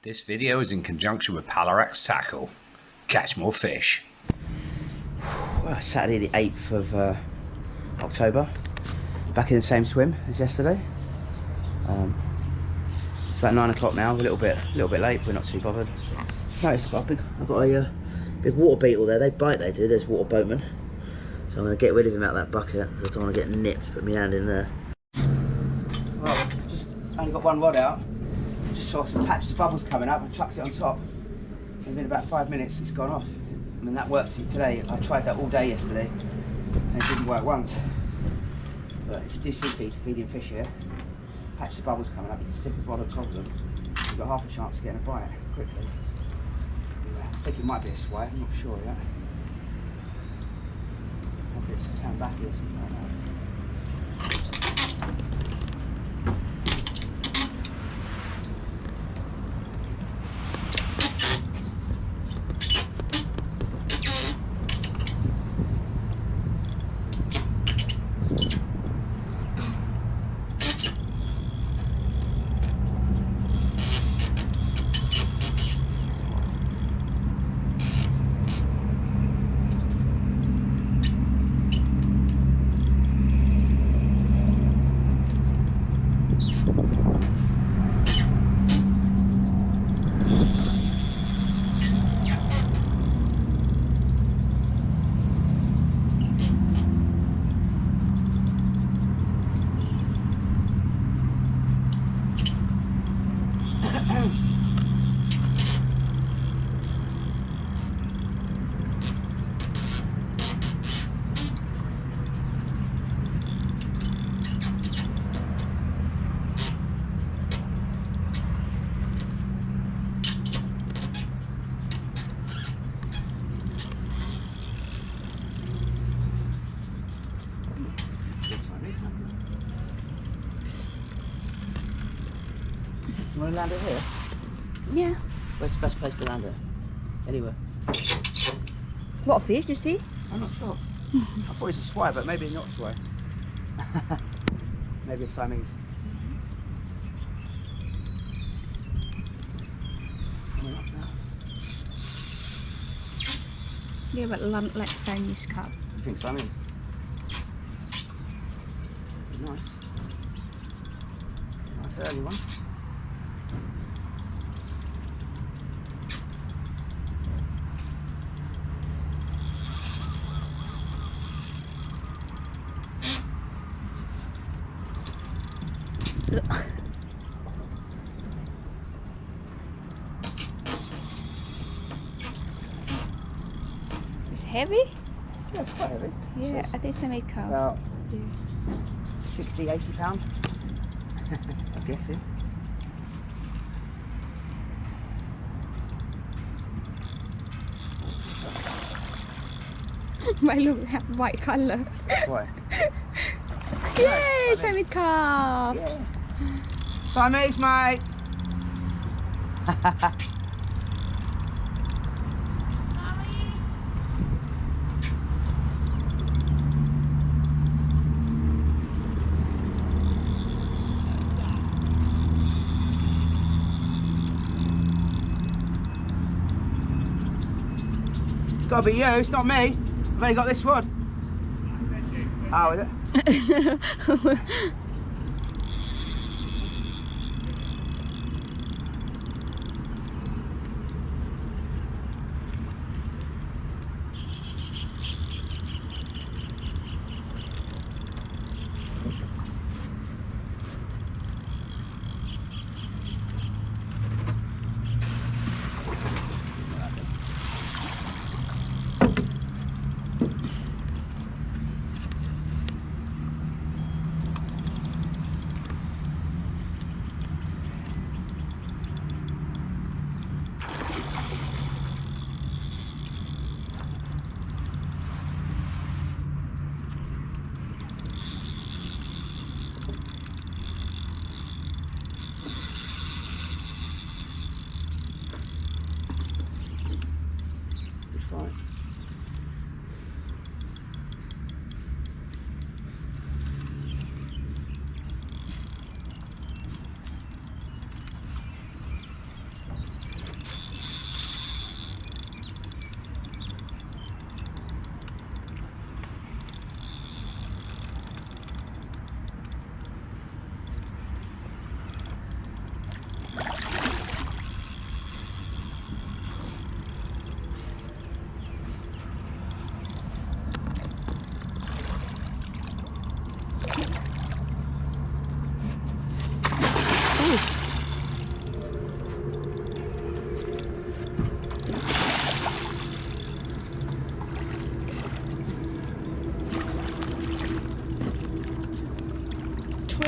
This video is in conjunction with Palarex Tackle. Catch more fish. Well, Saturday the 8th of October. Back in the same swim as yesterday. It's about 9 o'clock now. A little bit late. We're not too bothered. Notice I've got a big water beetle there. They bite. They do. There's water boatmen. So I'm going to get rid of him out of that bucket. I don't want to get nipped. Put my hand in there. Well, just only got one rod out. Just saw some patches of bubbles coming up. I chucked it on top. And within about 5 minutes, it's gone off. I mean, that worked today. I tried that all day yesterday, and it didn't work once. But if you do see feeding fish here, patches of bubbles coming up, you can stick a rod on top of them. You've got half a chance of getting a bite quickly. I think it might be a sway. I'm not sure yet. Probably it's a sandbacky or something like that. You want to land it here? Yeah. Where's the best place to land it? Anywhere. What fish do you see? I'm not sure. I thought it was a swai, but maybe not a swai. Maybe a Siamese. Yeah, but like Chinese carp. You think Siamese? Nice. Nice early one. It's heavy? Yeah, it's quite heavy. Yeah, I think it's a make carp. About 60, 80 pounds. I'm guessing. But look, they have white colour. Why? Yay, Siamese carp! Yeah. Siamese, mate! It's got to be you, it's not me. I've only got this rod. Oh, is it?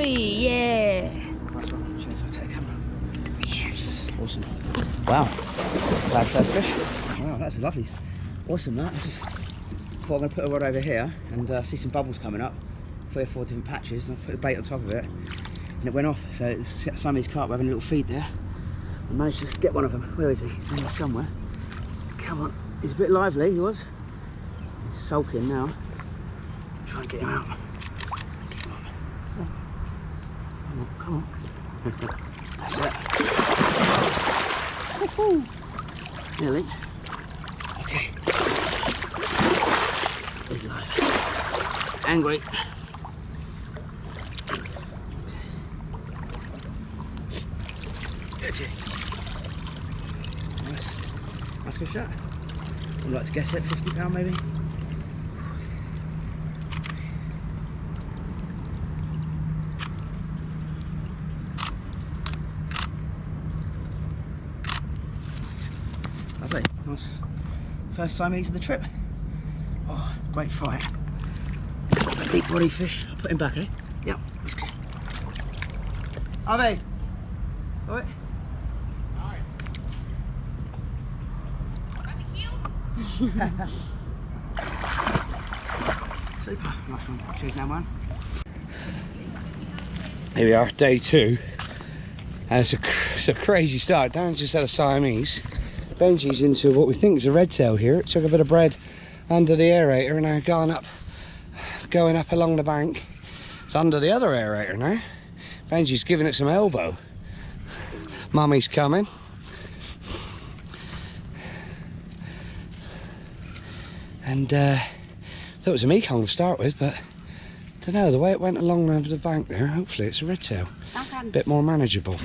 lovely. Yeah. Nice one. Cheers, I'll take a camera. Yes. Awesome. Wow. Glad fed fish. Wow, that's lovely. Awesome, that. I just thought I'm going to put a rod over here and see some bubbles coming up. 3 or 4 different patches, and I put the bait on top of it and it went off. So it's Siamese carp having a little feed there. I managed to get one of them. Where is he? He's in there somewhere. Come on. He's a bit lively, he was. He's sulking now. Try and get him out. Come on. Come on. That's it. Nearly. Okay. He's live. Angry. Okay. Nice. Nice fish that. I'd like to guess it, £50 maybe. Lovely, nice. First Siamese of the trip. Oh, great fight. A deep body fish. I'll put him back, eh? Yep, that's good. Ave! Alright. Super, nice one. Cheers now, man. Here we are, day 2. And it's a crazy start. Darren just had a Siamese. Benji's into what we think is a red tail here. It took a bit of bread under the aerator and now going up along the bank. It's under the other aerator now. Benji's giving it some elbow. Mummy's coming. And thought it was a Mekong to start with, but I don't know, the way it went along the bank there, hopefully it's a red tail. A bit more manageable.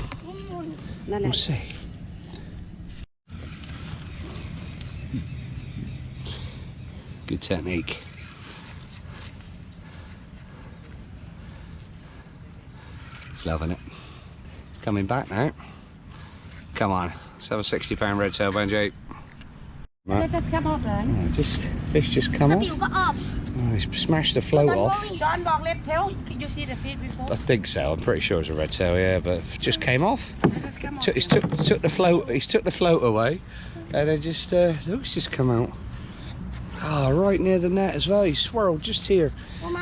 We'll see. Good technique. He's loving it. He's coming back now. Come on, let's have a £60 red tail, Benji. Right. Oh, fish just come off. Oh, he's smashed the float off. Johnบอกred tail. Can you see the feet before? I think so. I'm pretty sure it's a red tail, yeah, but it just came off. He's took the float. He's took the float away, and it just it's just come out. Oh, right near the net as well. He swirled just here,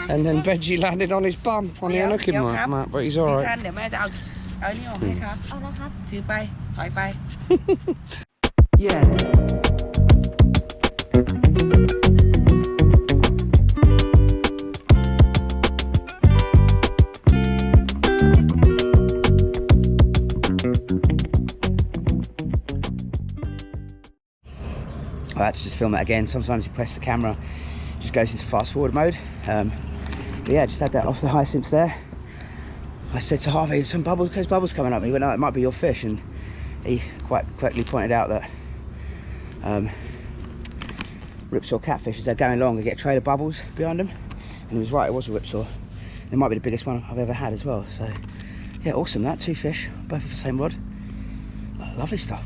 and then Benji landed on his bum on the unhooking mark, but he's all right. เดี๋ยวแม่จะเอานี่ออกให้ครับเอาละครับถือไปถอยไป Yeah. I had to just film that again. Sometimes you press the camera, it just goes into fast forward mode. But yeah, just had that off the hyacinths there. I said to Harvey, there's bubbles coming up. He went, oh, it might be your fish, and he quite correctly pointed out that ripsaw catfish, as they're going along, they get a trail of bubbles behind them, and he was right, it was a ripsaw. It might be the biggest one I've ever had as well. So yeah, awesome that. 2 fish, both of the same rod. Lovely stuff.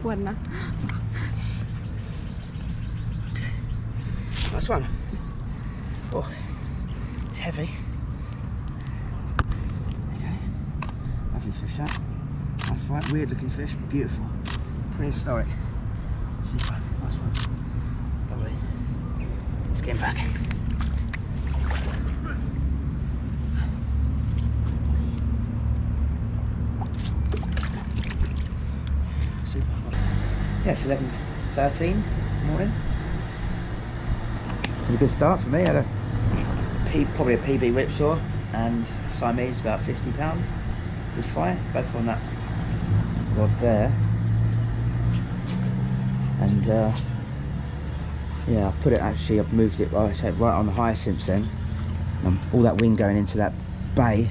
One. Okay. Nice one. Oh, it's heavy. Okay. Lovely fish that. Nice fight. Weird looking fish, but beautiful. Prehistoric. Super. Nice one. Lovely. Let's get him back. Super. Yeah, it's 11:13 morning. Pretty good start for me. I had probably a PB ripsaw and Siamese, about £50. Good fight, both on that rod there. And yeah, I've put it, actually I've moved it, like I said, right on the hyacinths then. All that wind going into that bay,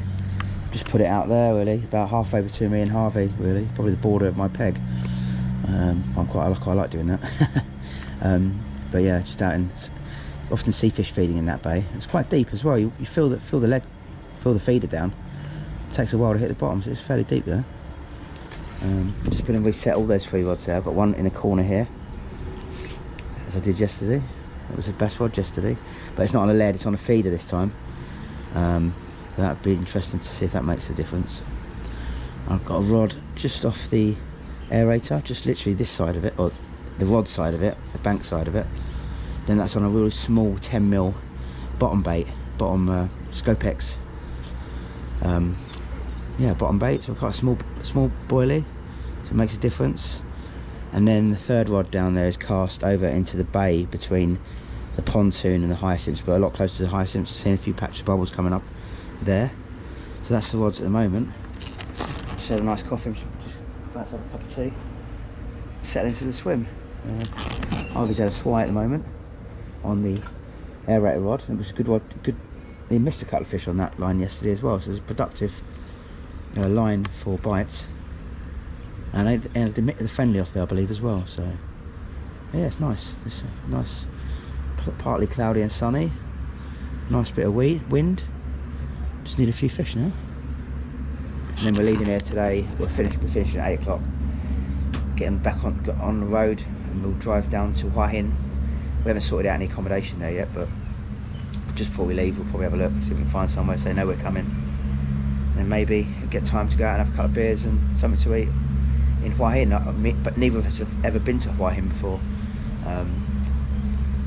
just put it out there really, about halfway between me and Harvey really, probably the border of my peg. I quite like doing that. But yeah, just out in, often see fish feeding in that bay. It's quite deep as well. You feel the feeder down. It takes a while to hit the bottom, so it's fairly deep there. Just going to reset all those 3 rods there. I've got one in a corner here, as I did yesterday. It was the best rod yesterday, but it's not on a lead, it's on a feeder this time. That'd be interesting to see if that makes a difference. I've got a rod just off the aerator, just literally this side of it, or the rod side of it, the bank side of it. Then that's on a really small 10mm bottom bait, bottom Scopex. Yeah, bottom bait, so I've got a small boilie, so it makes a difference. And then the 3rd rod down there is cast over into the bay between the pontoon and the hyacinths, but a lot closer to the hyacinths. Seeing a few patches of bubbles coming up there. So that's the rods at the moment. Just had a nice coffee, just about to have a cup of tea. Settle into the swim. Ivy's had a swai at the moment on the aerator rod. It was a good rod. Good. He missed a couple of fish on that line yesterday as well, so it was a productive line for bites. And they're friendly off there, I believe, as well. So yeah, it's nice. It's nice, partly cloudy and sunny. Nice bit of wind. Just need a few fish now. And then we're leaving here today. We're finishing at 8 o'clock. Getting back on the road, and we'll drive down to Hua Hin. We haven't sorted out any accommodation there yet, but just before we leave, we'll probably have a look, see if we can find somewhere so they know we're coming. And maybe get time to go out and have a couple of beers and something to eat in Hua Hin. But neither of us have ever been to Hua Hin before.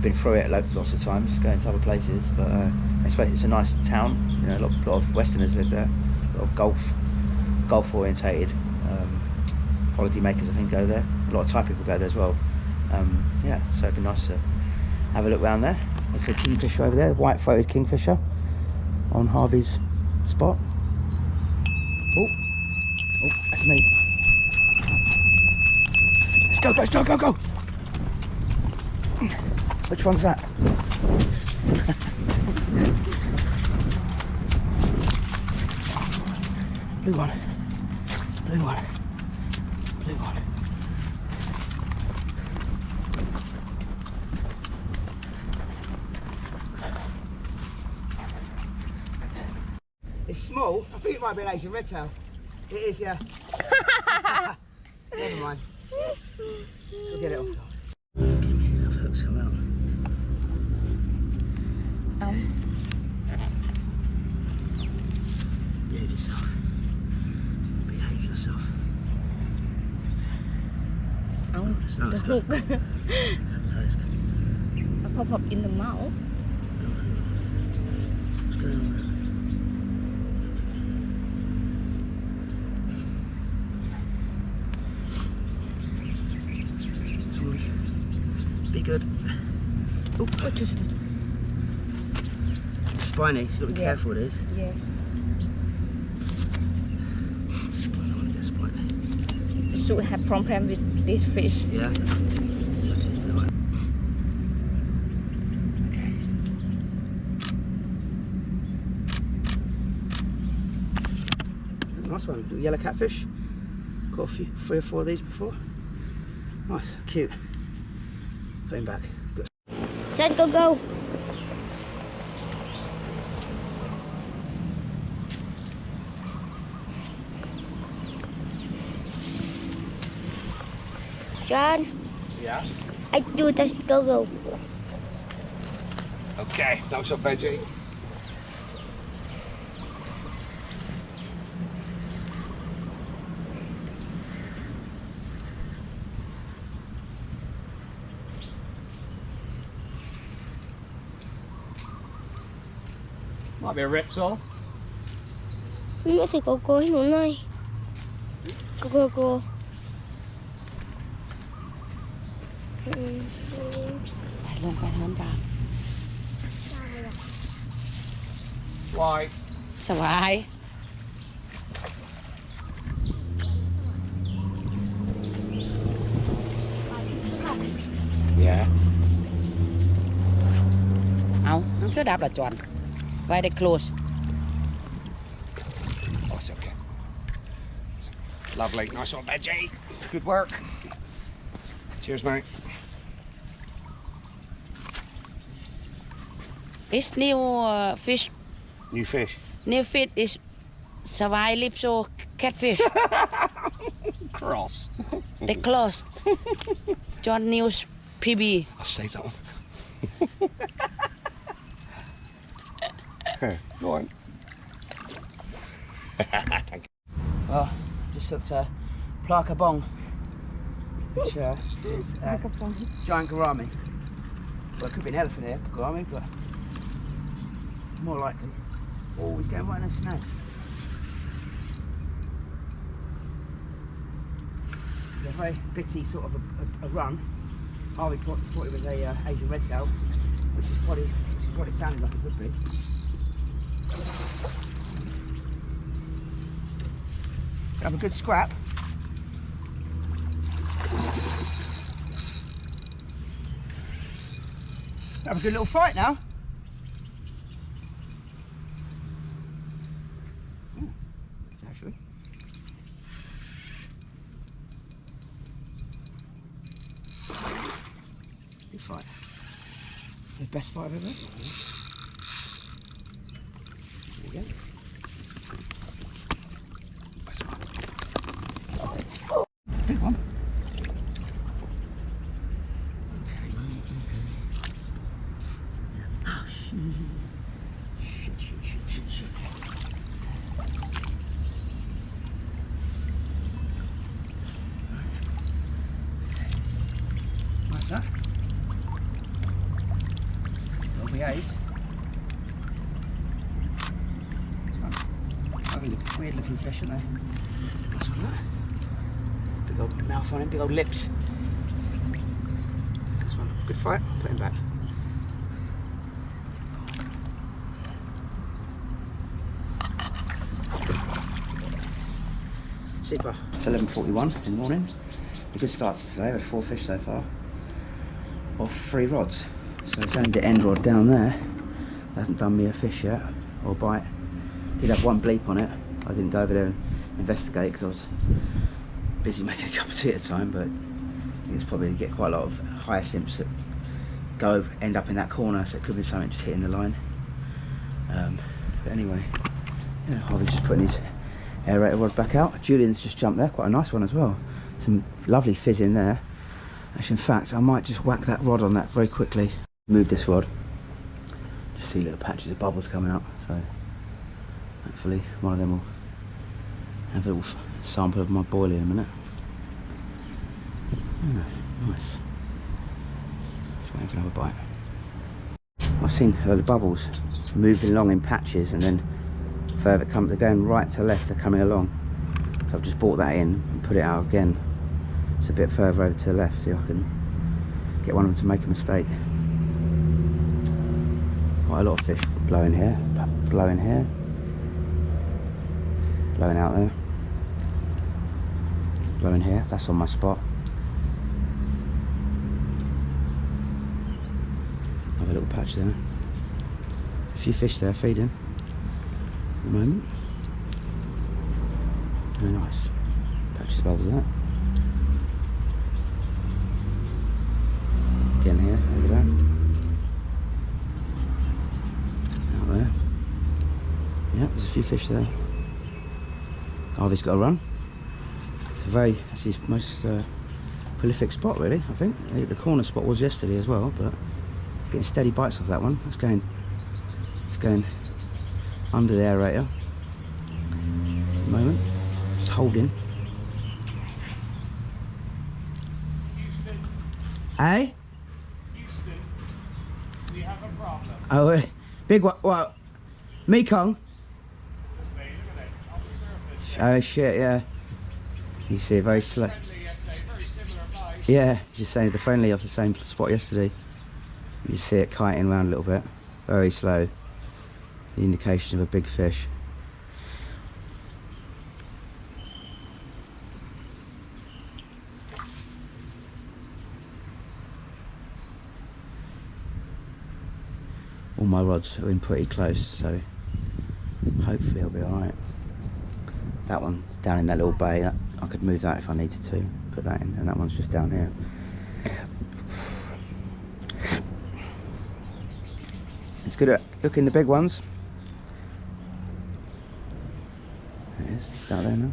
Been through it lots of times, going to other places, but I suppose it's a nice town. You know, a lot of Westerners live there, a lot of golf orientated holiday makers, I think, go there. A lot of Thai people go there as well. Yeah, so it'd be nice to have a look around there. There's a kingfisher over there, white-throated kingfisher on Harvey's spot. Oh, that's me. Let's go. Which one's that? Blue one. It's small. I think it might be an Asian redtail. It is, yeah. Never mind. We'll get it off. Those hooks come out. Behave yourself. The hook. Pop up in the mouth. What's going on there? Be good. Oh, spiny, so you've got to be careful with this. Yes. I don't want to get spiny. Should have problem with this fish. Yeah. It's okay, it'll be alright. Okay. Nice one, little yellow catfish. Got a few, 3 or 4 of these before. Nice, cute. Put him back. Good. Set, go. John. Yeah? I do just go. Okay, thanks up, Veggie. Might be a reptile. Mẹ thì có cối nó này. Go. Lông phải hơn cả. Why? สบาย Yeah. เอานั่นคือดับละจวนไว้ได้ close Oh, it's okay. Lovely, nice one, Veggie. Good work. Cheers, mate. this new fish New fish. is สบาย lips or catfish cross. They closed. John News PB. I'll save that one. Go on. Well, just looked Plaka Bong, which is giant gourami. Well, it could be an elephant here, gourami, but more likely. Oh, he's getting right in the snow. A very bitty sort of a run. Harvey thought it was a Asian red tail, which is what it sounded like it would be. Have a good scrap. Have a good little fight now. Ooh, actually. Good fight. The best fight I've ever had. There you go. Big one. Shit. What's that? Well behaved. Weird looking fish, aren't they? That's all right. Big old mouth on him, big old lips. This one, good fight, put him back. Super. It's 11:41 in the morning. A good start to today. I've had 4 fish so far, off 3 rods. So it's only the end rod down there. Hasn't done me a fish yet, or bite. Did have 1 bleep on it. I didn't go over there and investigate because I was busy making a cup of tea at the time, but it's probably get quite a lot of hyacinths that end up in that corner, so it could be something just hitting the line. But anyway, yeah, Harvey's just putting his aerator rod back out. Julian's just jumped there, quite a nice one as well. Some lovely fizz in there. Actually, in fact, I might just whack that rod on that very quickly. Move this rod. Just see little patches of bubbles coming up, so hopefully one of them will have a little sample of my boilie in a minute. Oh, nice. Just waiting for another bite. I've seen a load of bubbles moving along in patches, and then further they're going right to left, they're coming along. So I've just brought that in and put it out again. It's a bit further over to the left, so I can get one of them to make a mistake. Quite a lot of fish blowing here, blowing here, blowing out there, blowing here. That's on my spot. Have a little patch there. There's a few fish there feeding at the moment. Very nice. Patches of bubbles there. Again here, over there. Out there. Yeah, there's a few fish there. Harvey's got a run. That's his most prolific spot, really, I think. The corner spot was yesterday as well, but he's getting steady bites off that one. It's going under the aerator at the moment. Just holding. Houston. Hey? Houston, we have a problem. Oh, big one. Well, Mekong. Oh shit, yeah. You see, very slow. Yeah, just saying the friendly off the same spot yesterday. You see it kiting around a little bit, very slow. The indication of a big fish. All my rods are in pretty close, so hopefully it'll be alright. That one down in that little bay, I could move that if I needed to, put that in, and that one's just down here. It's good at looking the big ones. There it is, it's out there now.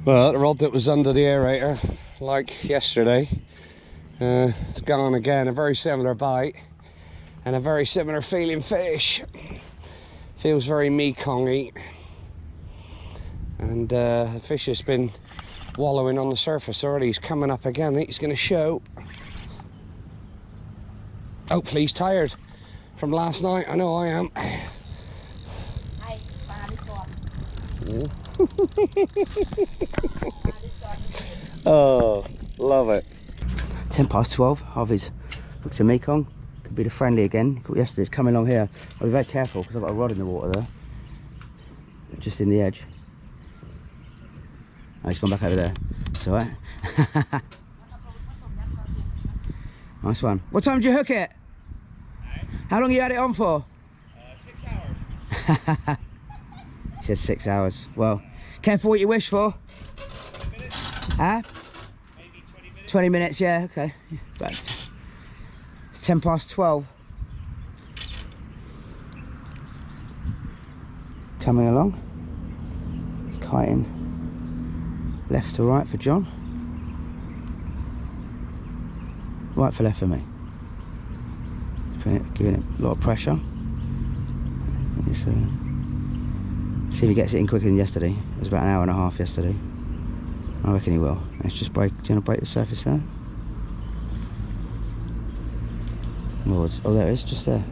Well, the rod that was under the aerator, like yesterday, it's gone again. A very similar bite and a very similar feeling fish. Feels very Mekong-y. And the fish has been wallowing on the surface already. He's coming up again. I think he's going to show. Hopefully he's tired from last night. I know I am. Oh, love it. 12. Harvey's looks a Mekong. Could be the friendly again. Caught yesterday. It's coming along here. I'll be very careful because I've got a rod in the water there. Just in the edge. Oh, he's gone back over there. It's alright. Nice one. What time did you hook it? How long you had it on for? 6 hours. He said 6 hours. Well, careful what you wish for. Huh? Maybe 20 minutes. 20 minutes, yeah, okay. But it's 12. Coming along. He's kiting left to right for John. Right for left for me. Giving it a lot of pressure. It's, see if he gets it in quicker than yesterday. It was about an hour and a half yesterday. I reckon he will. Let's just break. Do you want to break the surface there? Oh, there it is, just there.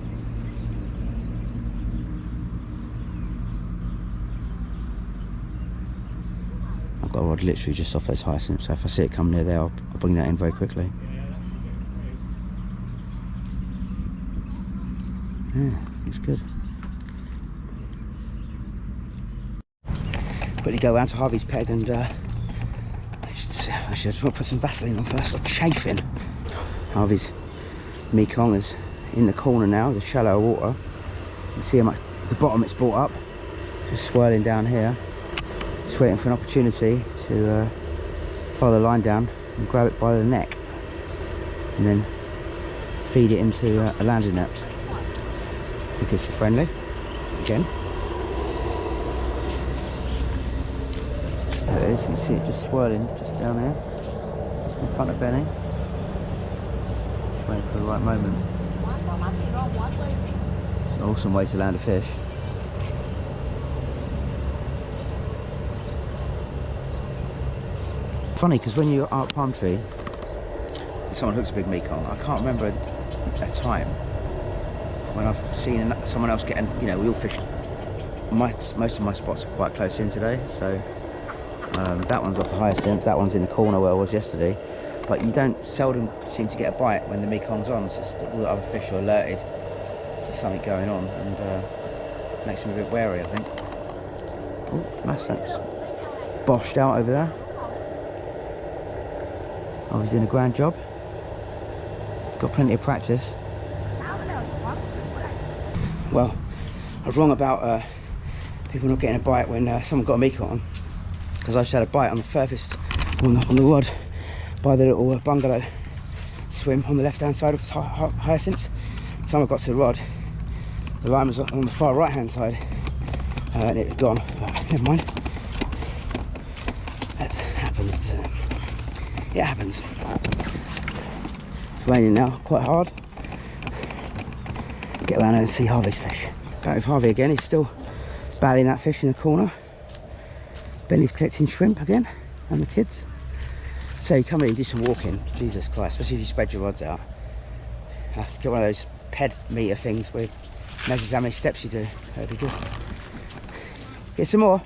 I've got a rod literally just off those hyacinths, so if I see it come near there, I'll bring that in very quickly. Yeah, it's good. Quickly go around to Harvey's peg and I should just want to put some Vaseline on first. I'm chafing. Harvey's Mekong is in the corner now, the shallow water. You can see how much at the bottom it's brought up. Just swirling down here. Just waiting for an opportunity to follow the line down and grab it by the neck. And then feed it into a landing net. I think it's a friendly. Again. There it is, you can see it just swirling just down there, just in front of Benny. Just waiting for the right moment. It's an awesome way to land a fish. Funny because when you're at palm tree, someone hooks a big Mekong. I can't remember a time when I've seen someone else getting, you know, we all fish. Most of my spots are quite close in today, so. That one's off the hyacinth, that one's in the corner where I was yesterday. But you don't seldom seem to get a bite when the Mekong's on. It's just all the other fish are alerted to something going on and makes them a bit wary, I think. Oh, Master's boshed out over there. Oh, he's doing a grand job. Got plenty of practice. Well, I was wrong about people not getting a bite when someone got a Mekong on. Because I just had a bite on the furthest on the rod by the little bungalow swim on the left hand side of hyacinths. Time I got to the rod, the line was on the far right hand side and it was gone. But never mind. That happens. It happens. It's raining now, quite hard. Get around there and see Harvey's fish. Back with Harvey again, he's still battling that fish in the corner. Benny's collecting shrimp again, and the kids. So you come in and do some walking, Jesus Christ, especially if you spread your rods out. Get one of those ped meter things where it measures how many steps you do. That'd be good. Get some more.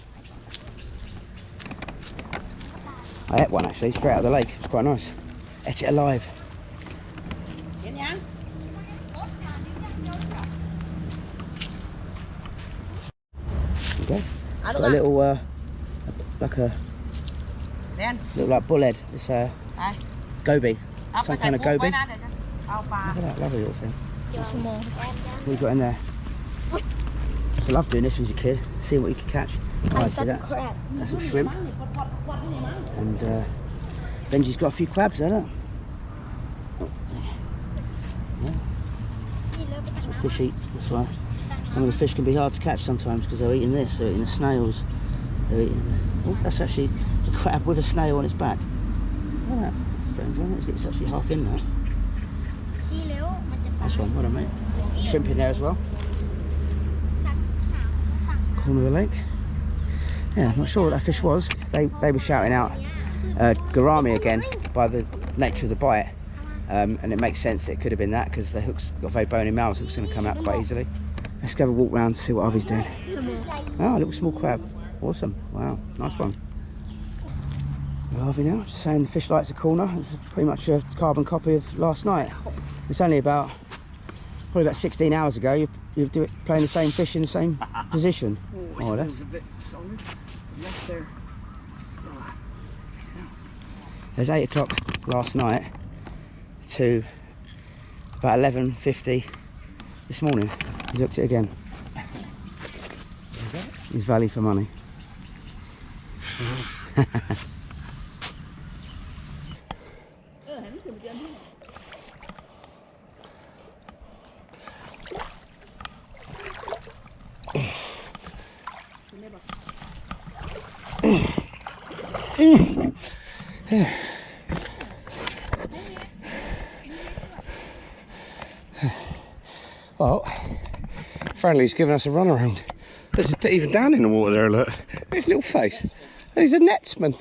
I ate one actually, straight out of the lake. It's quite nice. Ate it alive. Okay. Got a little like a look like bullhead. It's a goby, some kind of goby. Look at that lovely little thing. What you got in there? I used to love doing this when I was a kid, seeing what you could catch. Oh, see that? That's some shrimp. And Benji's got a few crabs there, look. Yeah. That's what fish eat, that's why. Some of the fish can be hard to catch sometimes because they're eating this, they're eating the snails, they're eating... Oh, that's actually a crab with a snail on its back. Look at that. Strange one. It's actually half in now. Nice one. Well done, mate. Shrimp in there as well. Corner of the lake. Yeah, I'm not sure what that fish was. They were shouting out gourami again by the nature of the bite. And it makes sense it could have been that because the hook's got very bony mouth, so it's going to come out quite easily. Let's go have a walk round and see what Harvey's doing. Oh, a little small crab. Awesome. Wow, nice one. Harvey now, just saying the fish lights a corner. It's pretty much a carbon copy of last night. It's only probably about 16 hours ago, you're playing the same fish in the same position. More or less. A bit solid. Left there. There's 8 o'clock last night to about 11:50 this morning. He looked at it again. He's value for money. Well, Friendly's giving us a run around. There's even down in the water there, look. His little face. He's a netsman.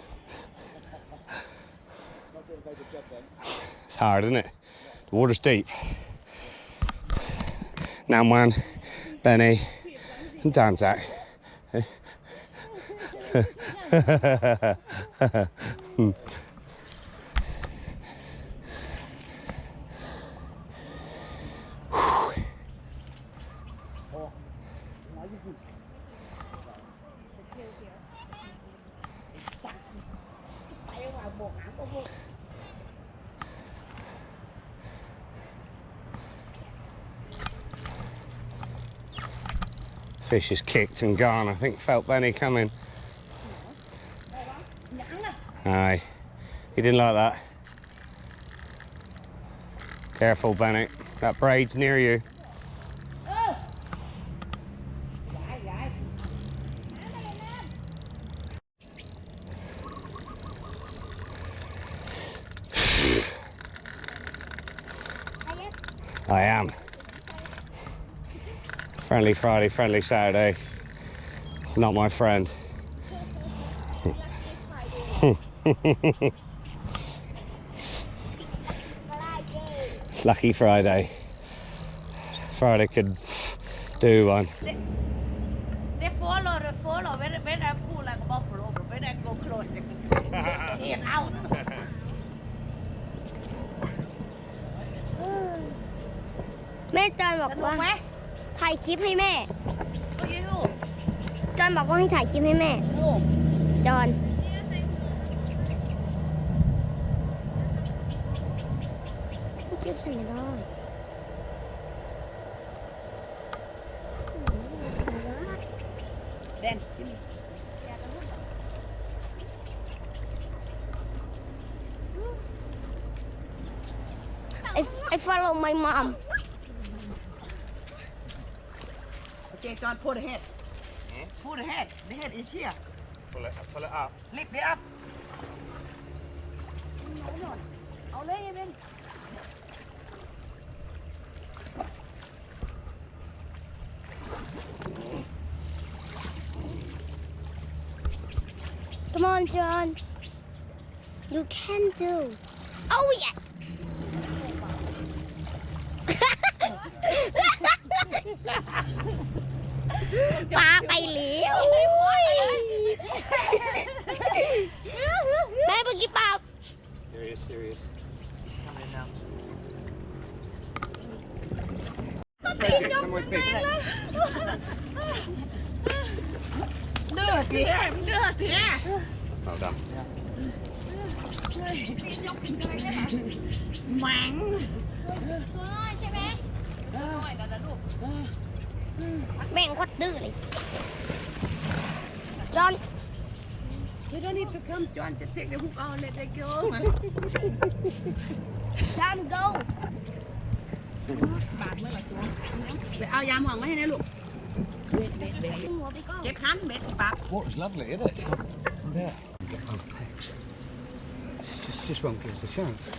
It's hard, isn't it? The water's deep. Namwan, Benny, and Danzak. Fish is kicked and gone. I think felt Benny coming. Aye, he didn't like that. Careful, Benny. That braid's near you. I am. Friendly Friday, friendly Saturday. Not my friend. Lucky Friday. Friday could do one. They follow. When I pull like a buffalo, but when I go close, they get out. แม่จอนบอกว่าถ่ายคลิปให้แม่จอนบอกว่าให้ถ่ายคลิปให้แม่จอนคลิปฉันไม่ได้ I follow my mom. Okay, John, pull the head. Pull the head. The head is here. Pull it up. Lift it up.เอาเลยเบน Come on, John. You can do. Oh yes. ปลาไปแล้วแม่เมื่อกี้ปลา Serious. Đưa tỉa. Well done. Mặn. Bèn quạt tư này. John. You don't need to come, John. Just take the hook out and let it go. Time go. บาดเมื่อไหร่ตัวไปเอายาหมองมาให้นะลูกเบ็ดเก็บคันเบ็ดปาก Water's lovely, isn't it? Yeah. just won't give us a chance.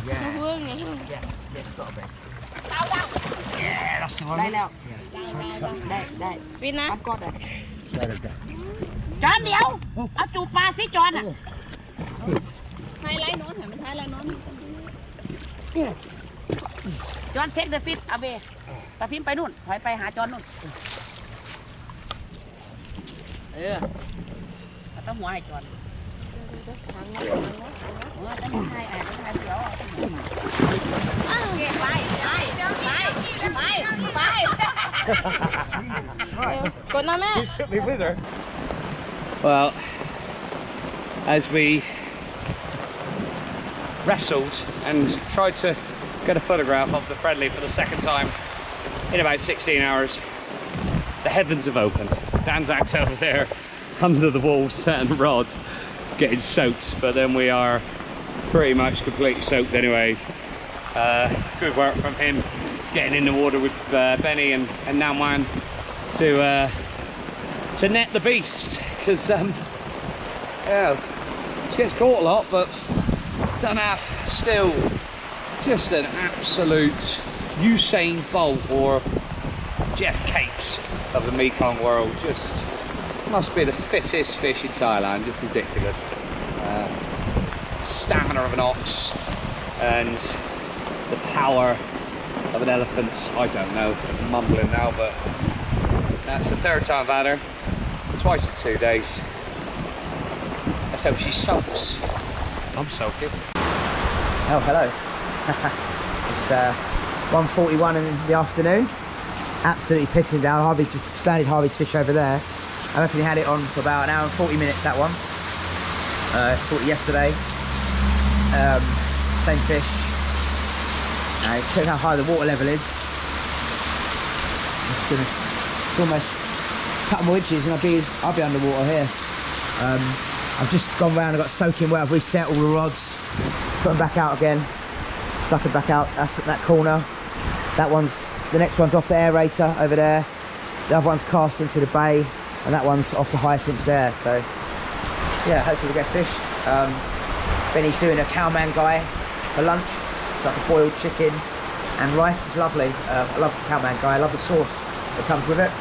Yes, got a bit. Yeah, that's the one. ได้แล้วได้วินนะกดอ่ะจอนเดี๋ยวเอาจูบปลาสิจอนอ่ะไฮไลท์โน้นเห็นมันไฮไลท์โน้นจอนเทคเดอะฟิตเอาเบตาพิมไปนู่นถอยไปหาจอนนู่นต้องหัวให้จอนต้องให้ต้องให้เดี๋ยวไปกดนะแม่ You took me with her. Well, as we wrestled and tried to get a photograph of the friendly for the second time in about 16 hours, the heavens have opened. Danzak's over there under the walls and rods getting soaked, but then we are pretty much completely soaked anyway. Good work from him getting in the water with Benny and Nauman to net the beast, because yeah, she gets caught a lot, but Dunaf still just an absolute Usain Bolt or Jeff Capes of the Mekong world. Just must be the fittest fish in Thailand, just ridiculous. Stamina of an ox and the power of an elephant. I don't know, I'm mumbling now, but that's the third time I've had her, twice in 2 days. Let's hope she soaks. I'm soaking. Oh, hello. It's 1:41 in the afternoon. Absolutely pissing down. Harvey just standard Harvey's fish over there. I reckon he had it on for about an hour and 40 minutes, that one. Caught it yesterday. Same fish. Check how high the water level is. It's almost a couple more inches and I'll be underwater here. I've just gone round and got soaking wet. I've reset all the rods, put them back out again, stuck it back out. That's that corner. The next one's off the aerator over there. The other one's cast into the bay, and that one's off the hyacinths there. So yeah, hopefully we get fish. Benny's doing a cowman guy for lunch. It's like a boiled chicken and rice. It's lovely. I love the cowman guy. I love the sauce that comes with it.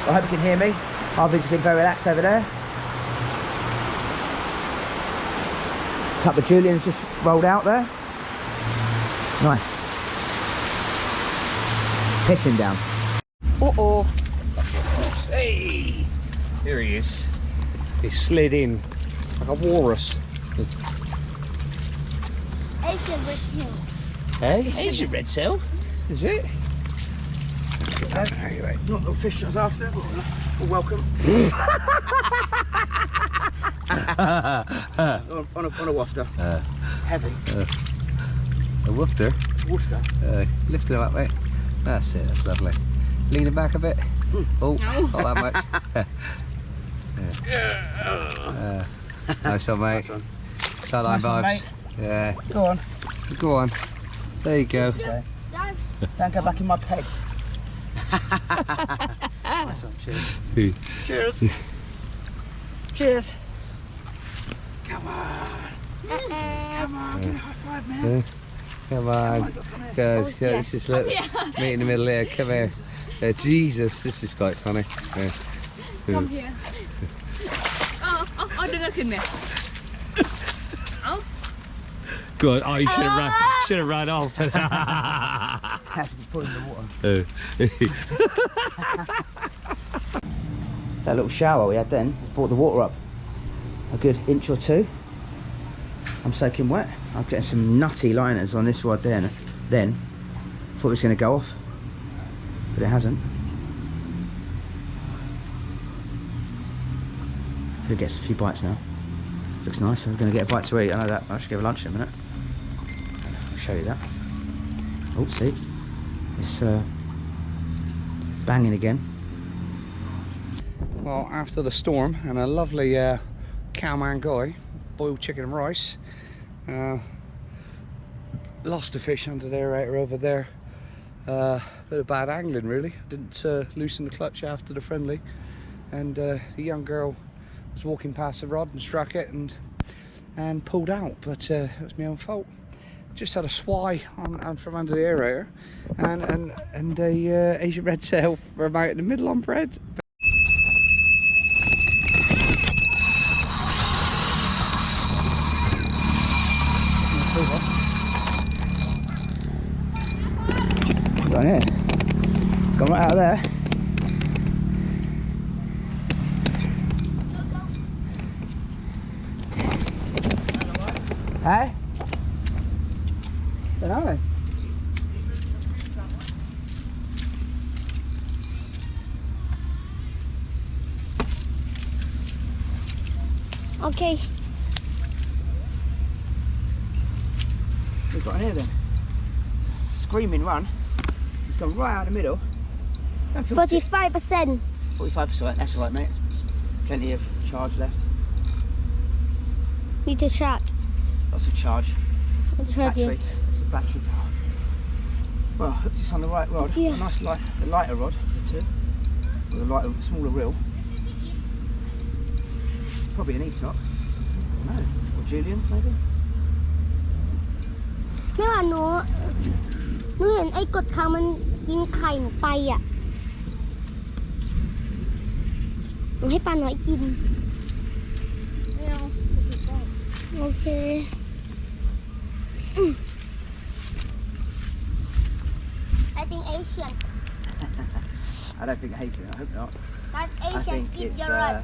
I hope you can hear me. Harvey's been very relaxed over there. A couple of Julians just rolled out there. Nice. Pissing down. Uh-oh. Hey! Here he is. He slid in like a walrus. Asian Brazil. Hey? Asian red tail? Is it? Anyway, not the fish I was after, but welcome. on a wafter. Heavy. A woofter? Wafter. Lift him up, mate. That's it, that's lovely. Lean him back a bit. Oh, not that much. Nice one, mate. Nice one. Sideline Nice one, vibes. mate. Yeah. Go on. Go on. There you go. Okay. Don't go back in my peg. Nice one, cheers. Cheers. Cheers. Come on. Come on, give me a high five, man. Come on. Go, this is look, meet in the middle here. Come here. Jesus, this is quite funny. Come here. Đừng có khinh nè. Good. Oh, you should have run off. Have to be put in the water. That little shower we had then brought the water up a good inch or two. I'm soaking wet. I'm getting some nutty liners on this rod there. Then thought it was going to go off, but it hasn't. Gonna get a few bites now. Looks nice. I'm going to get a bite to eat. I know that. I should give lunch in a minute. I'll show you that. Oh, see, it's banging again. Well, after the storm and a lovely cowman guy, boiled chicken and rice, lost a fish under the aerator over there. Bit of bad angling really. Didn't loosen the clutch after the friendly. and the young girl was walking past the rod and struck it and pulled out, but it was my own fault. Just had a swai on from under the aerator, and a Asian red sail from out in the middle on bread. Down here, it's gone right out of there. Hey? Don't know. Okay. We've got in here then. Screaming run. It's gone right out the middle. 45%. 45%, that's alright mate. Plenty of charge left. Need to charge. Lots of charge. Charge it. Lots of battery power. Well, hooked this on the right rod. Yeah. A nice light, the lighter rod, the two. With a lighter, smaller reel. Probably an E-top. No. Or Julian, maybe? ไม่ว่าหนูเห็นไอ้กดคางมันกินไข่หนูไปอ่ะหนูให้ปลาน้อยกินไม่เอาโอเคI think Asian I don't think Asian, I hope not. That I Asian think eat it's, your rod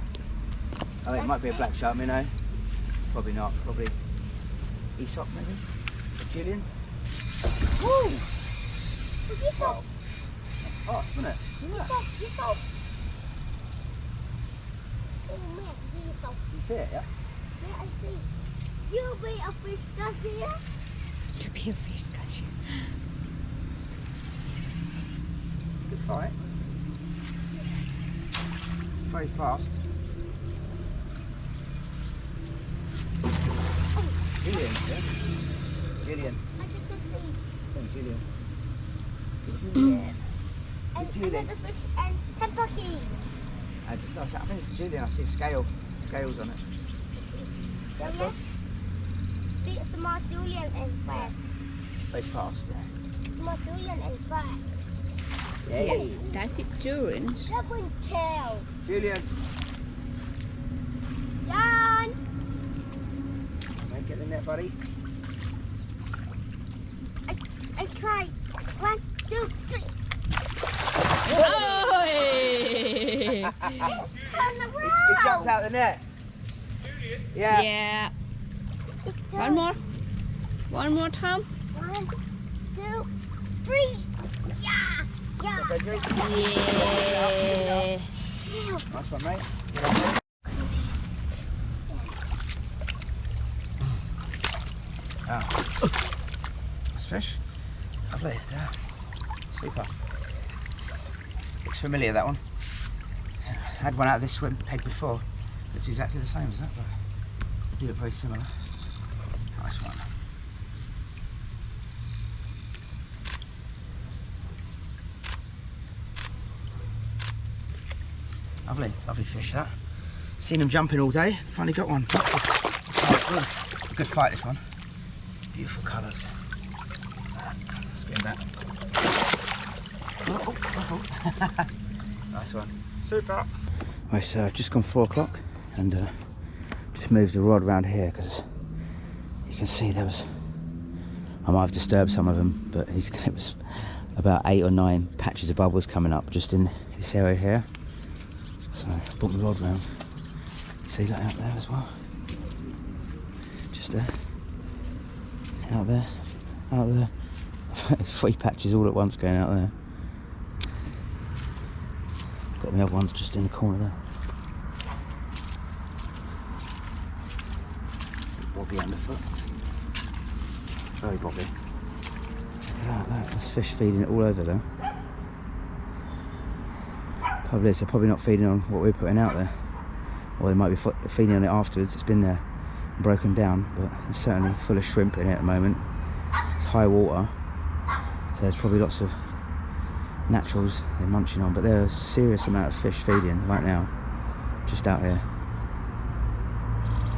I think it might be a black shark minnow. Probably not, probably Aesop maybe? Julian? Woo! Aesop Oh, isn't it? Aesop Oh man, Aesop You see it, yeah? Yeah, I see You be a fish here You be a fish, gotcha. Good fight. Very fast. Julian, yeah? Julian. I just can see Oh, Julian. Julian and Julian. another fish and Kentucky I think it's Julian, I see scales on it. That's yeah. Big small Julian and fast very fast, yeah. Small Julian and fast Yes, that's it, Julian. Double tail Julian, John mate, get in there, buddy. I try 1, 2, 3 Oh! Turn It around jumped out the net. Yeah. Yeah. It One more. One more time. 1, 2, 3 Yeah Frederick. Yeah. Nice one, mate. Nice fish. Lovely. Yeah. Super. Looks familiar, that one. I had one out of this swim peg before. It's exactly the same as that, but they do look very similar. Nice one. Lovely, lovely fish that. Seen them jumping all day, finally got one. A good fight, this one. Beautiful colours. Spin that. Oh, careful. Nice one. Super. Right, so just gone 4 o'clock and just moved the rod around here because you can see there was, I might have disturbed some of them, but it was about 8 or 9 patches of bubbles coming up just in this area here. So I brought my rod round. See that out there as well? Just there. Out there. Out there. There's 3 patches all at once going out there. Got the other ones just in the corner there. Bobby underfoot. Very bobby. Look at that, there's fish feeding it all over there. Probably they're probably not feeding on what we're putting out there. Or they might be feeding on it afterwards. It's been there and broken down, but it's certainly full of shrimp in it at the moment. It's high water, so there's probably lots of naturals they're munching on, but there's a serious amount of fish feeding right now. just out here.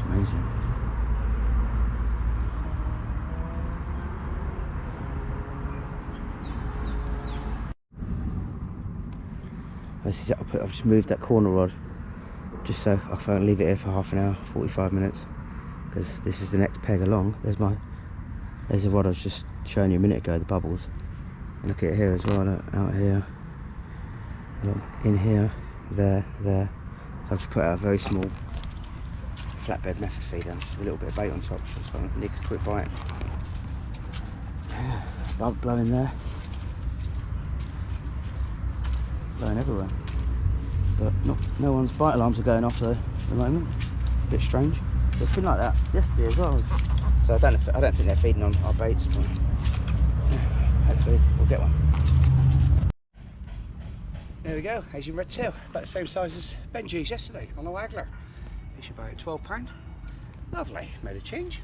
Amazing. I've just moved that corner rod just so I can leave it here for half an hour, 45 minutes, because this is the next peg along. There's the rod I was just showing you a minute ago, the bubbles. And look at it here as well, look, out here, look, in here, there. So I've just put out a very small flatbed method feeder with a little bit of bait on top, so I can nick a quick bite. Bug blowing there. Blowing everywhere, but no one's bite alarms are going off though at the moment. A bit strange. It's been like that yesterday as well. So I don't think they're feeding on our baits, but yeah, hopefully we'll get one. There we go, Asian red tail, about the same size as Benji's yesterday on the waggler. Fish about £12. Lovely, made a change.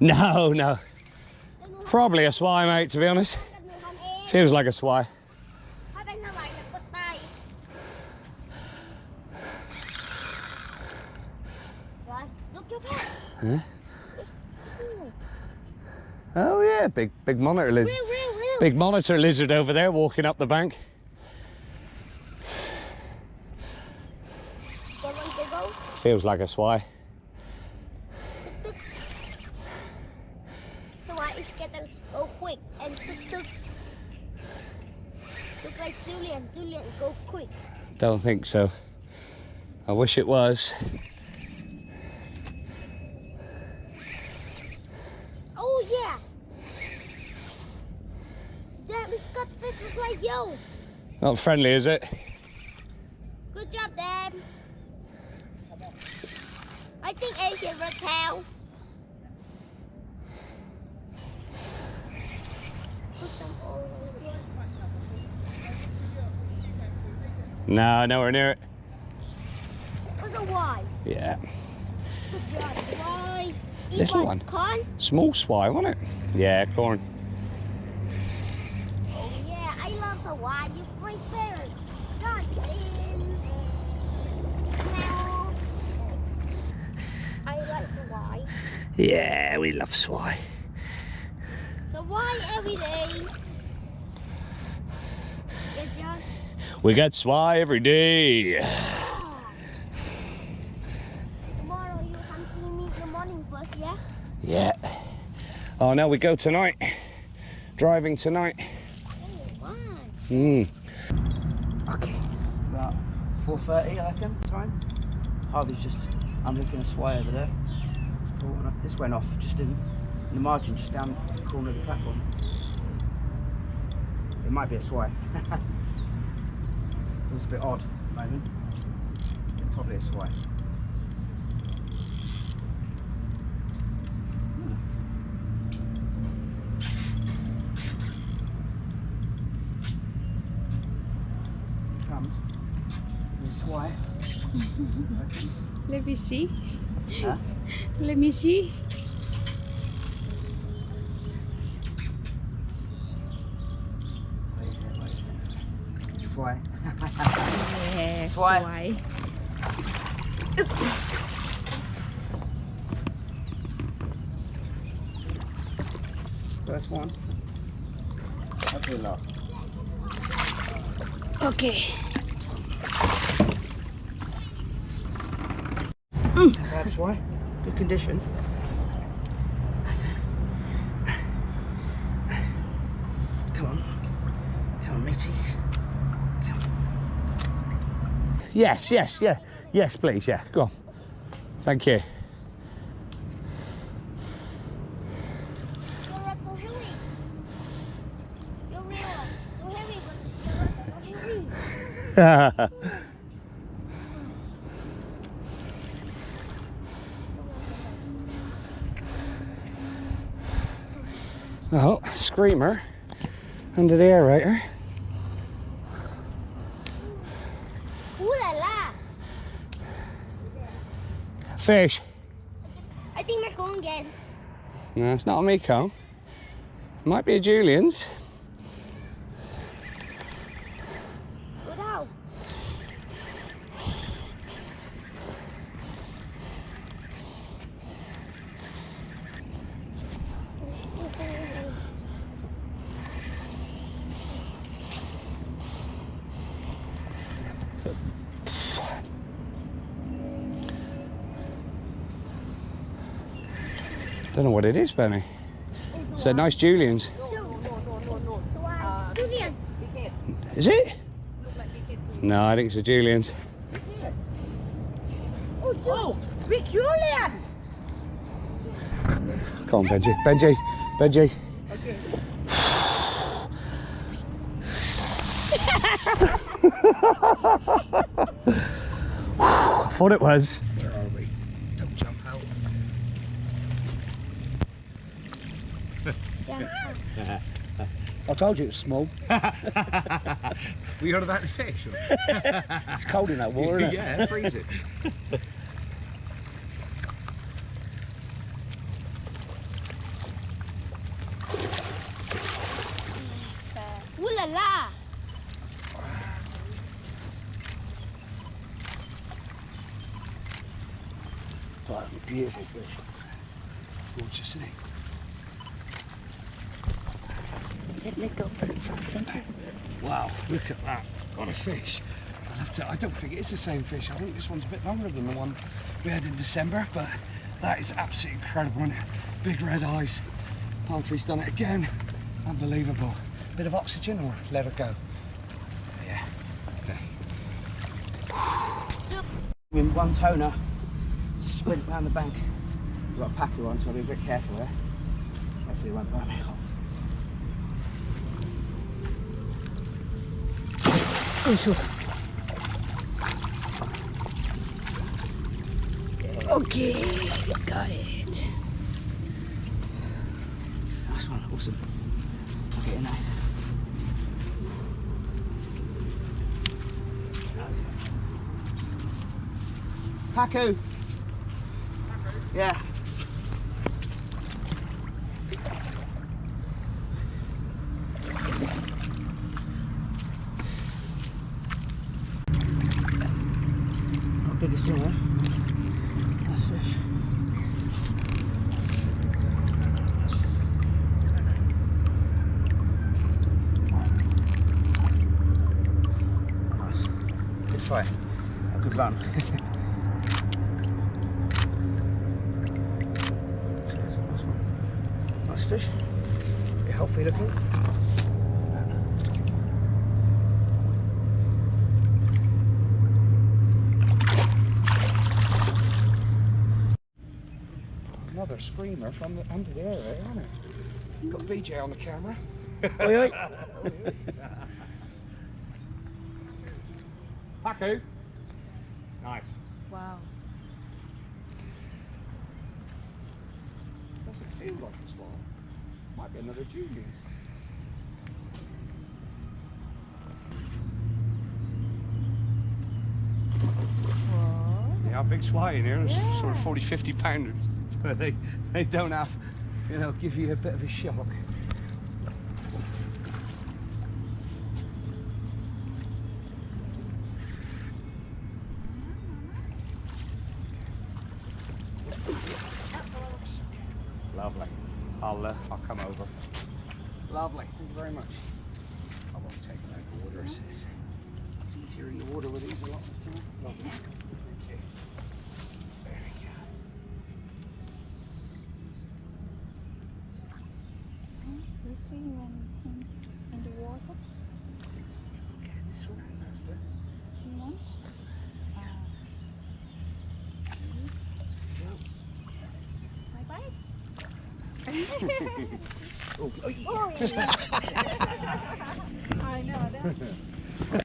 No. Probably a swai, mate, to be honest. Feels like a swai. Huh? Oh yeah, big monitor lizard. Big monitor lizard over there walking up the bank. Feels like a swai. Swai is getting go quick and tuk. Look like Julian go quick. Don't think so. I wish it was. Oh yeah. That Scott fish look like you. Not friendly, is it? Good job, Dad. I think Asian red tail. No, nowhere near it. What's a Y? Yeah. Good job. Y. Little one. Corn? Small swai, wasn't it? Yeah, corn. Oh yeah, I love the Y. It's my favorite. God, now I like the Y. Yeah, we love swai. So Y every day. Good job. We get swai every day. Tomorrow you come see me in the morning first, yeah? Yeah. Oh, now we go tonight. Driving tonight. Hey, Okay, about 4:30 I reckon time. Harvey's just unhooking a swai over there. This went off just in the margin, just down the corner of the platform. It might be a swai. Feels a bit odd at the moment. Probably a swai. Comes. A swai. Let me see. Huh? Let me see. What is it? Swai. Yeah, Swai. swai. First one. Hopefully last. Okay. That's why. Good condition. Come on, matey. Yes, yeah. Yes, please, yeah. Go on. Thank you. Your rocks so heavy. Your real so heavy, but your rocks so heavy. Well, screamer under the aerator. Ooh la la. Fish. I think Mekong again. No, it's not a Mekong. Might be a Julian's. Go down. Don't know what it is, Benny. It's a nice Julian's. Julian. Is it? No, I think it's a Julian's. Oh, big Julian! Come on, Benji. Benji. Benji. Okay. I thought it was. Where are we? Don't jump out. I told you it was small. We heard about the fish? It's cold in that water, isn't it? Yeah, freeze it. Ooh la la. Oh, beautiful fish. Gorgeous, isn't it? Let go. Thank you. Wow, look at that. What a fish. I don't think it's the same fish. I think this one's a bit longer than the one we had in December, but that is absolutely incredible, isn't it? Big red eyes. Palm tree's done it again. Unbelievable. Bit of oxygen or let her go? Yeah. Okay. In one toner, to sprint round the bank. We've got a packer on, so I'll be a bit careful there. Hopefully it won't burn me. Oh, sure. Okay, got it. Nice one, awesome. I'll get in there. Paku. Yeah. Not biggest one, eh? Nice fish. Nice. Good fight. A good run. Nice fish. You're healthy looking. Another screamer from the under the air, isn't it? Got BJ on the camera. Oi, oi. Paku. Nice. Wow. Doesn't feel like a swan. Might be another Julian. Yeah, big swine here. It's sort of 40, 50 pounders. But they don't have, you know, give you a bit of a shock. Lovely. I'll come over. Lovely. Thank you very much. I won't take it out of order. It's easier in the water with these a lot of the time. Lovely. Thank you. There we go. You see when in the water? Okay, this one, that's the... You want? Bye bye. Oh, I know that.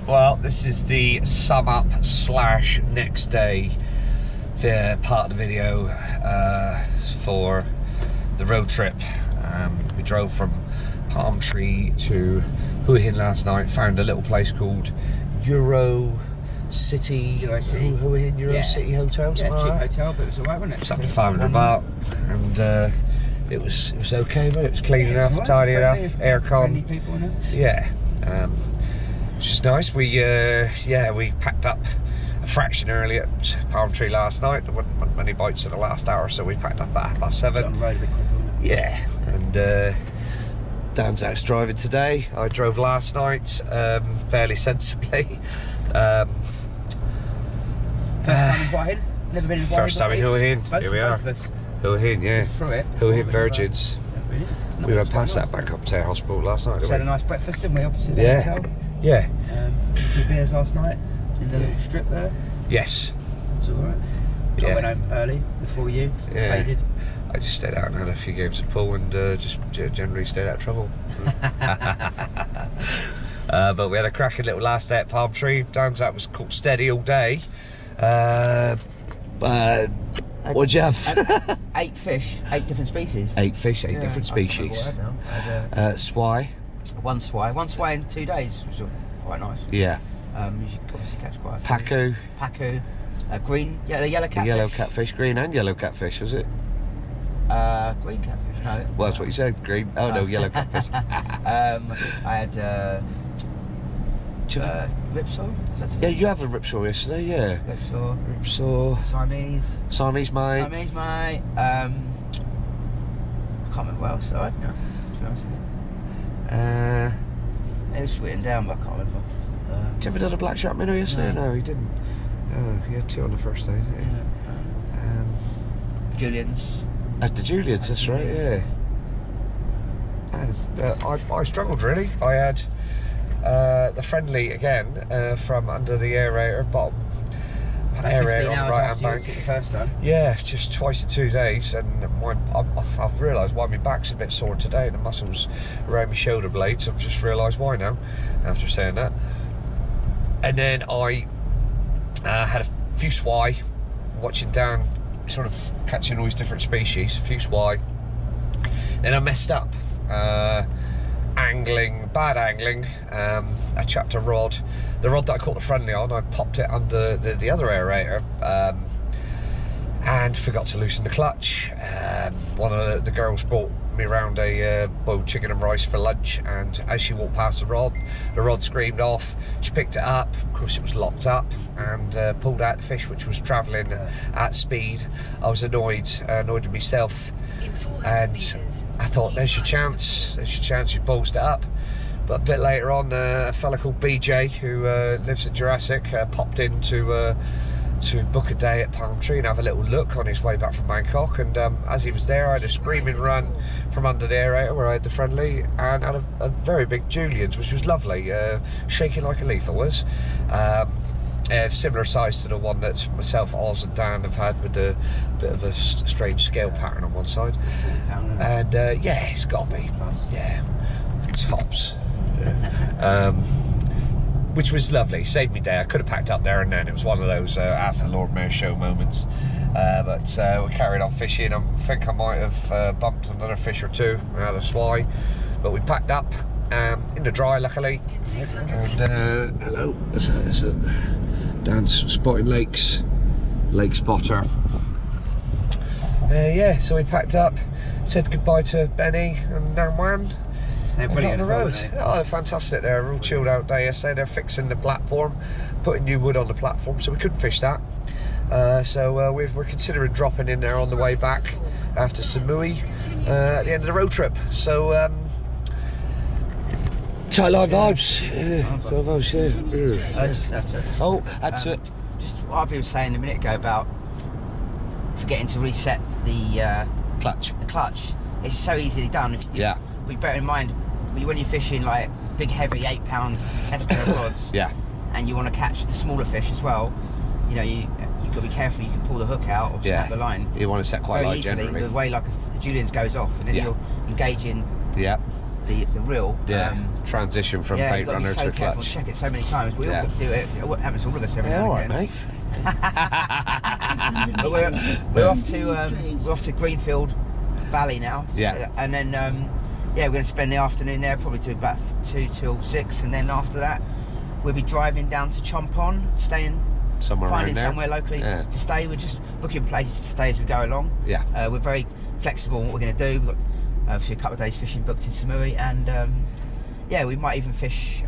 well, this is the sum up / next day part of the video for the road trip. We drove from Palm Tree to Hua Hin last night. Found a little place called Euro City. Hua Hin Euro City Hotel. Yeah, cheap Like hotel, but it was alright, wasn't it? something 500 baht, and it was okay, but it was clean enough, tidy enough, aircon. People in it. Yeah, which is nice. We packed up a fraction early at Palm Tree last night. There wasn't many bites in the last hour, so we packed up at 7:30. On the road a bit quicker, wasn't it? Yeah, and Dan's out driving today. I drove last night, fairly sensibly. First time in Hua Hin? Never been in Hua Hin? First time in Hua Hin. Both Here we both are. of us. Hua Hin, yeah. Through it. Hua Hin Virgins. Really? We went past that back up to our hospital last night, Just had a didn't nice breakfast, didn't we? Opposite we? the Yeah. hotel. Yeah. A few beers last night in the little strip there. Yes. It was alright. Yeah. I went home early before you. Yeah. Faded. I just stayed out and had a few games of pool and just generally stayed out of trouble. But we had a cracking little last day at Palm Tree. Dan's out was caught steady all day. What'd you have? 8 fish, 8 different species. 8 fish, 8 different species. Swai. One swai in 2 days, which was quite nice. Yeah. You should obviously catch quite a few. Pacu. Green, yellow catfish. Yellow catfish, green and yellow catfish, was it? Green catfish, no. Well, that's what you said, green. Oh no, yellow catfish. I had ripsaw. Yeah, you have a ripsaw yesterday, yeah. Ripsaw. Siamese mate. I can't remember what else I had now, to be honest with you. It was written down, but I can't remember. Did you ever do a black shark minnow yesterday? No, he didn't. Oh, he had 2 on the first day, didn't he? Julian's. At the Julians, that's right, yeah. And I struggled really. I had the friendly again from under the aerator, bottom area on the right hand bank. The first time. Yeah, just twice in 2 days, and I've realised why my back's a bit sore today. The muscles around my shoulder blades. I've just realised why now after saying that. And then I had a few swai, watching down, sort of catching all these different species, a few swai. Then I messed up, bad angling. I chucked a rod, the rod that I caught the friendly on, I popped it under the other aerator, and forgot to loosen the clutch. One of the girls brought me around a boiled chicken and rice for lunch, and as she walked past the rod screamed off. She picked it up, of course it was locked up, and pulled out the fish, which was travelling at speed. I was annoyed with myself, and I thought, there's your chance, you ballsed it up. But a bit later on, a fella called BJ, who lives at Jurassic, popped in to book a day at Palm Tree and have a little look on his way back from Bangkok. And as he was there, I had a screaming run from under the aerator where I had the friendly, and had a very big Julian's, which was lovely, shaking like a leaf it was. Similar size to the one that myself, Oz and Dan have had, with a bit of a strange scale pattern on one side. And yeah, it's got to be, yeah, tops. Which was lovely, saved me day. I could have packed up there and then. It was one of those after the Lord Mayor show moments. But we carried on fishing. I think I might have bumped another fish or 2 out of swai. But we packed up in the dry, luckily. And hello, it's Dan's spotting lakes, lake spotter. Yeah, so we packed up, said goodbye to Benny and Nam Wan. They're brilliant on the road. aren't they? Oh, they're fantastic. They're a real chilled out day yesterday. They're fixing the platform, putting new wood on the platform, so we couldn't fish that. We're considering dropping in there on the way back after Samui at the end of the road trip. So tight line vibes. That's it. Just what I was saying a minute ago about forgetting to reset the Clutch. It's so easily done. Yeah. But bear in mind, when you're fishing like big heavy 8-pound Tesco rods, Yeah. and you want to catch the smaller fish as well, you know, you've got to be careful. You can pull the hook out or snap the line You want to set quite very light easily. generally. The way like a Julian's goes off, and then Yeah. you're engaging Yeah. the reel. Yeah. Transition from yeah, bait you've got to runner be so to careful. clutch. Check it so many times. We Yeah. all do it. It happens to all of us every Yeah, now all and right, again. mate. But we're off to Greenfield Valley now. Yeah. And then yeah, we're going to spend the afternoon there, probably do about 2 till 6, and then after that we'll be driving down to Chompon, finding somewhere locally to stay. We're just booking places to stay as we go along. Yeah. We're very flexible on what we're going to do. We've got obviously a couple of days fishing booked in Samui, and yeah, we might even fish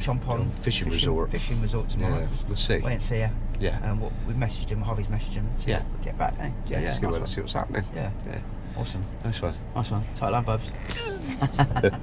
Chompon fishing resort tomorrow. Yeah, we'll see. Wait and see. Yeah. And what we've messaged him, Hobby's messaged him. See Yeah. if we get back. Eh? Yeah, see nice one. what's happening. Yeah. Yeah. Awesome. Nice one. Nice one. Tight line, bubs.